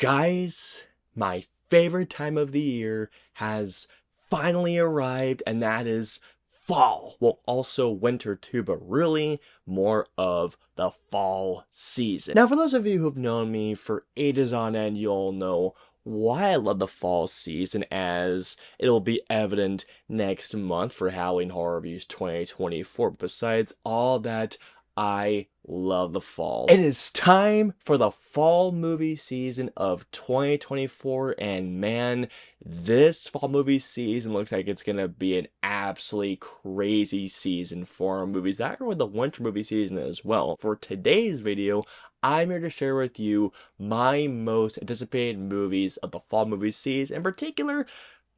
Guys, my favorite time of the year has finally arrived, and that is fall. Well, also winter too, but really more of the fall season. Now, for those of you who've known me for ages on end, you'll know why I love the fall season, as it'll be evident next month for Halloween Horror Reviews 2024. But besides all that, I love the fall. It is time for the fall movie season of 2024, and man, this fall movie season looks like it's gonna be an absolutely crazy season for movies. That with the winter movie season as well. For today's video, I'm here to share with you my most anticipated movies of the fall movie season, in particular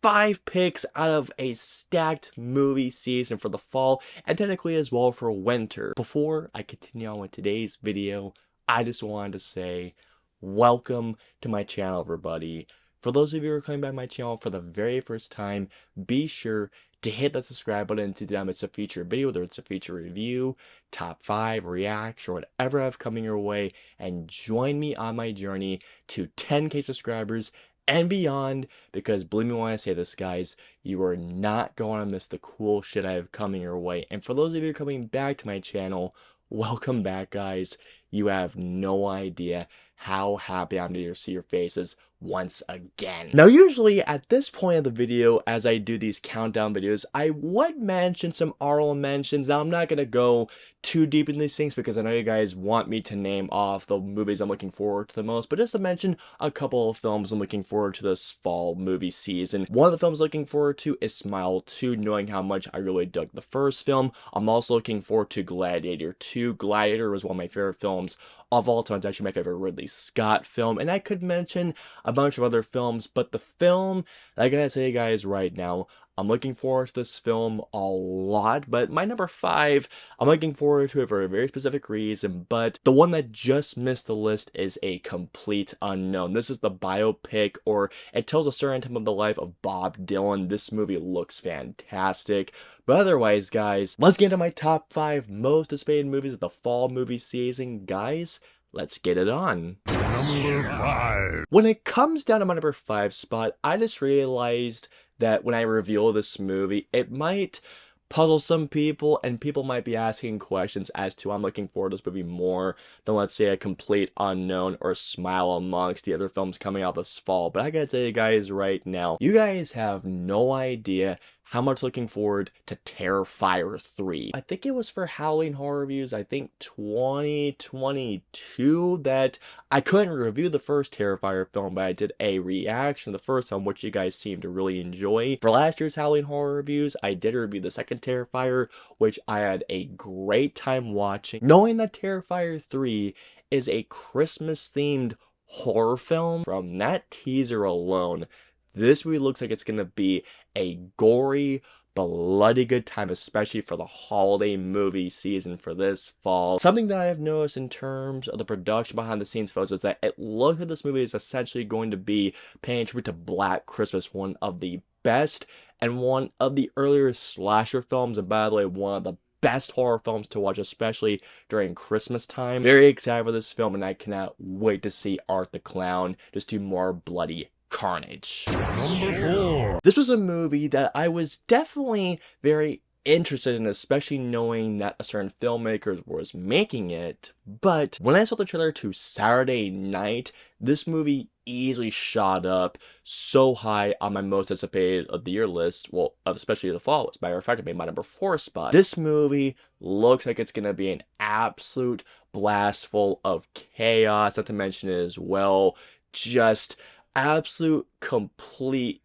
5 picks out of a stacked movie season for the fall, and technically as well for winter. Before I continue on with today's video, I just wanted to say welcome to my channel, everybody. For those of you who are coming back to my channel for the very first time, be sure to hit that subscribe button to not miss a feature video, whether it's a feature review, top 5, reaction, or whatever I have coming your way, and join me on my journey to 10K subscribers and beyond, because believe me when I say this, guys, you are not going to miss the cool shit I have coming your way. And for those of you coming back to my channel, welcome back, guys. You have no idea how happy I'm to see your faces once again. Now, usually at this point of the video, as I do these countdown videos, I would mention some honorable mentions. Now, I'm not going to go too deep in these things because I know you guys want me to name off the movies I'm looking forward to the most, but just to mention a couple of films I'm looking forward to this fall movie season. One of the films I'm looking forward to is Smile 2, knowing how much I really dug the first film. I'm also looking forward to Gladiator 2. Gladiator was one of my favorite films of all time. It's actually my favorite Ridley Scott film, and I could mention a bunch of other films, but the film I gotta tell you guys right now, I'm looking forward to this film a lot. But my number 5, I'm looking forward to it for a very specific reason, but the one that just missed the list is a complete unknown. This is the biopic, or it tells a certain time of the life of Bob Dylan. This movie looks fantastic. But otherwise, guys, let's get into my top 5 most anticipated movies of the fall movie season. Guys, let's get it on. Number 5. When it comes down to my number 5 spot, I just realized that when I reveal this movie, it might puzzle some people, and people might be asking questions as to I'm looking forward to this movie more than, let's say, a complete unknown or Smile amongst the other films coming out this fall. But I gotta tell you guys right now, you guys have no idea how much looking forward to Terrifier 3. I think it was for Halloween Horror Reviews, I think 2022, that I couldn't review the first Terrifier film, but I did a reaction to the first one, which you guys seem to really enjoy. For last year's Halloween Horror Reviews, I did review the second Terrifier, which I had a great time watching. Knowing that Terrifier 3 is a Christmas-themed horror film, from that teaser alone, this movie looks like it's going to be a gory, bloody good time, especially for the holiday movie season for this fall. Something that I have noticed in terms of the production behind the scenes photos is that it looks like this movie is essentially going to be paying tribute to Black Christmas, one of the best and one of the earlier slasher films, and by the way, one of the best horror films to watch, especially during Christmas time. Very excited for this film, and I cannot wait to see Art the Clown just do more bloody carnage. Number 4. This was a movie that I was definitely very interested in, especially knowing that a certain filmmaker was making it. But when I saw the trailer to Saturday Night, this movie easily shot up so high on my most anticipated of the year list, well, especially the fall. As a matter of fact, it made my number 4 spot. This movie looks like it's gonna be an absolute blast full of chaos, not to mention as well, just absolute, complete,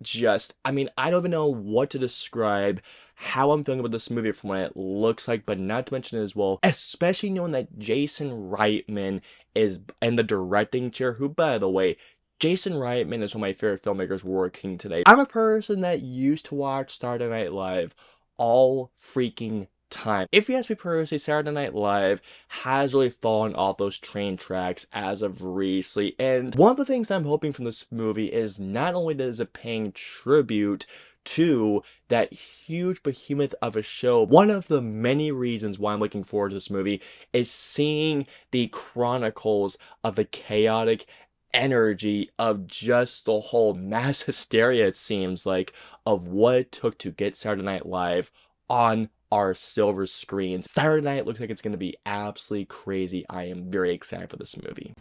I mean, I don't even know what to describe how I'm feeling about this movie from what it looks like, but not to mention as well, especially knowing that Jason Reitman is in the directing chair, who, by the way, Jason Reitman is one of my favorite filmmakers working today. I'm a person that used to watch Saturday Night Live all freaking time. If you ask me personally, Saturday Night Live has really fallen off those train tracks as of recently, and one of the things I'm hoping from this movie is not only does it paying tribute to that huge behemoth of a show, one of the many reasons why I'm looking forward to this movie is seeing the chronicles of the chaotic energy of just the whole mass hysteria, it seems like, of what it took to get Saturday Night Live on our silver screens. Saturday night looks like it's going to be absolutely crazy. I am very excited for this movie.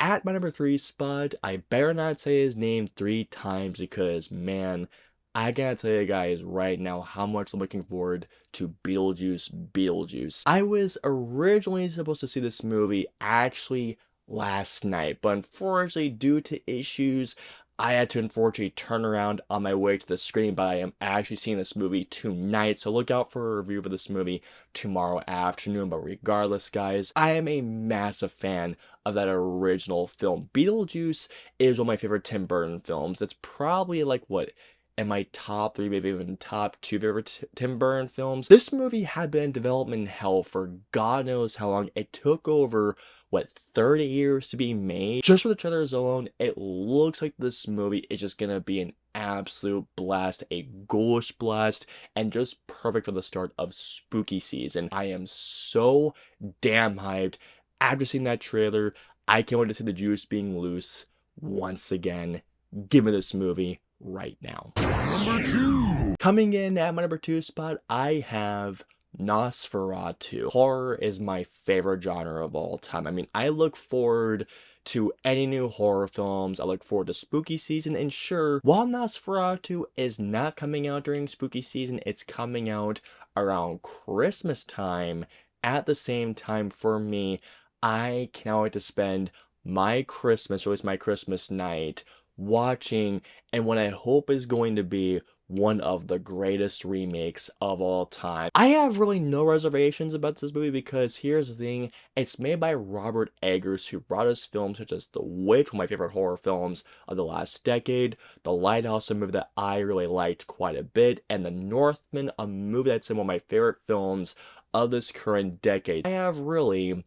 At my number 3 spot, I better not say his name 3 times because, man, I gotta tell you guys right now how much I'm looking forward to Beetlejuice. I was originally supposed to see this movie actually last night, but unfortunately, due to issues, I had to unfortunately turn around on my way to the screen, but I am actually seeing this movie tonight, so look out for a review for this movie tomorrow afternoon. But regardless, guys, I am a massive fan of that original film. Beetlejuice is one of my favorite Tim Burton films. It's probably like, what, in my top 3, maybe even top 2 favorite Tim Burton films. This movie had been in development hell for God knows how long. It took over, what, 30 years to be made? Just for the trailers alone, it looks like this movie is just gonna be an absolute blast, a ghoulish blast, and just perfect for the start of spooky season. I am so damn hyped. After seeing that trailer, I can't wait to see the juice being loose once again. Give me this movie right now. Number 2. Coming in at my number 2 spot, I have Nosferatu. Horror is my favorite genre of all time. I mean, I look forward to any new horror films. I look forward to spooky season, and sure, while Nosferatu is not coming out during spooky season, it's coming out around Christmas time. At the same time, for me, I cannot wait to spend my Christmas, or at least my Christmas night, watching and what I hope is going to be one of the greatest remakes of all time. I have really no reservations about this movie because here's the thing, it's made by Robert Eggers, who brought us films such as The Witch, one of my favorite horror films of the last decade, The Lighthouse, a movie that I really liked quite a bit, and The Northman, a movie that's in one of my favorite films of this current decade. I have really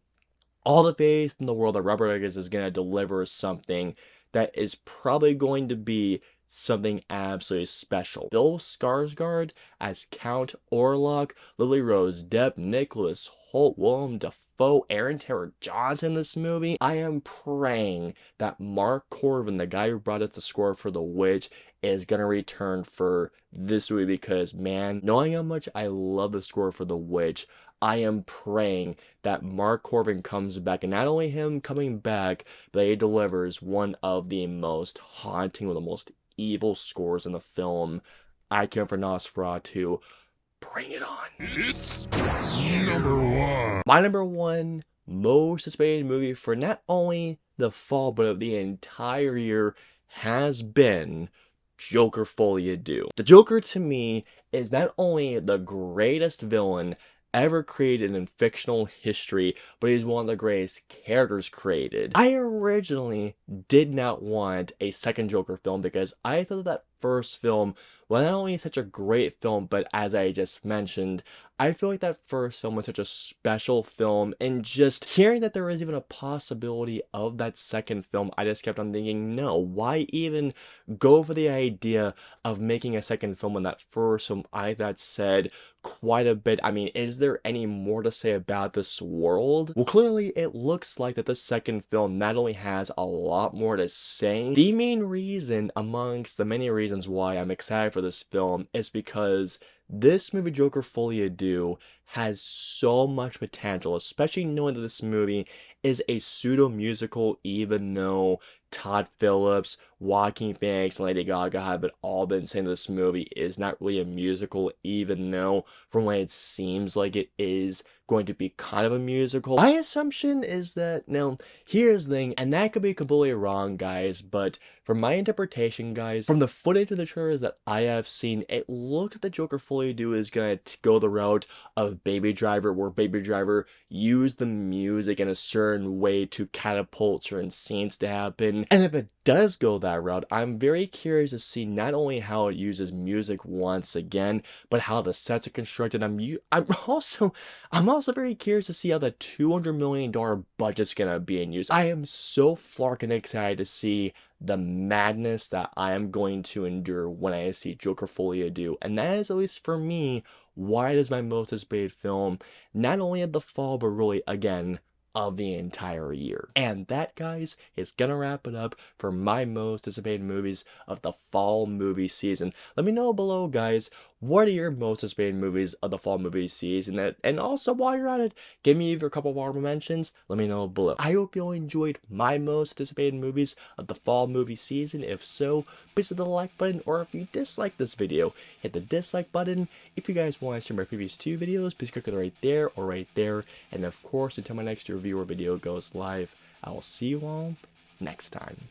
all the faith in the world that Robert Eggers is going to deliver something that is probably going to be something absolutely special. Bill Skarsgård as Count Orlok, Lily Rose Depp, Nicholas Hoult, Willem Dafoe, Aaron Taylor Johnson in this movie. I am praying that Mark Corvin, the guy who brought us the score for The Witch, is gonna return for this movie because, man, knowing how much I love the score for The Witch, I am praying that Mark Corvin comes back, and not only him coming back, but he delivers one of the most haunting, one of the most evil scores in the film. I can't for Nosferatu. Bring it on. It's number 1. My number 1 most anticipated movie for not only the fall, but of the entire year has been Joker Folie à Deux. The Joker, to me, is not only the greatest villain ever created in fictional history, but he's one of the greatest characters created. I originally did not want a second Joker film because I thought that first film was not only such a great film, but as I just mentioned, I feel like that first film was such a special film, and just hearing that there was even a possibility of that second film, I just kept on thinking, no, why even go for the idea of making a second film when that first film, I thought, said quite a bit. I mean, is there any more to say about this world? Well, clearly it looks like that the second film not only has a lot more to say. The main reason, amongst the many reasons why I'm excited for this film, is because this movie, Joker Folie à Deux, has so much potential, especially knowing that this movie is a pseudo-musical, even though Todd Phillips, Joaquin Phoenix, and Lady Gaga have all been saying this movie is not really a musical, even though from what it seems like it is going to be kind of a musical. My assumption is that, now, here's the thing, and that could be completely wrong, guys, but from my interpretation, guys, from the footage of the trailers that I have seen, it looks like the Joker Folie à Deux is gonna go the route of Baby Driver, where Baby Driver used the music in a certain way to catapult certain scenes to happen. And if it does go that route, I'm very curious to see not only how it uses music once again, but how the sets are constructed. I'm also very curious to see how the $200 million budget's gonna be in use. I am so flarkin' excited to see the madness that I am going to endure when I see Joker Folie à Deux, and that is, at least for me, why it is my most anticipated film, not only at the fall, but really, again, of the entire year. And that, guys, is gonna wrap it up for my most anticipated movies of the fall movie season. Let me know below, guys, what are your most anticipated movies of the fall movie season? And also, while you're at it, give me either a couple of honorable mentions. Let me know below. I hope you all enjoyed my most anticipated movies of the fall movie season. If so, please hit the like button, or if you dislike this video, hit the dislike button. If you guys want to see my previous 2 videos, please click it right there or right there. And of course, until my next review or video goes live, I will see you all next time.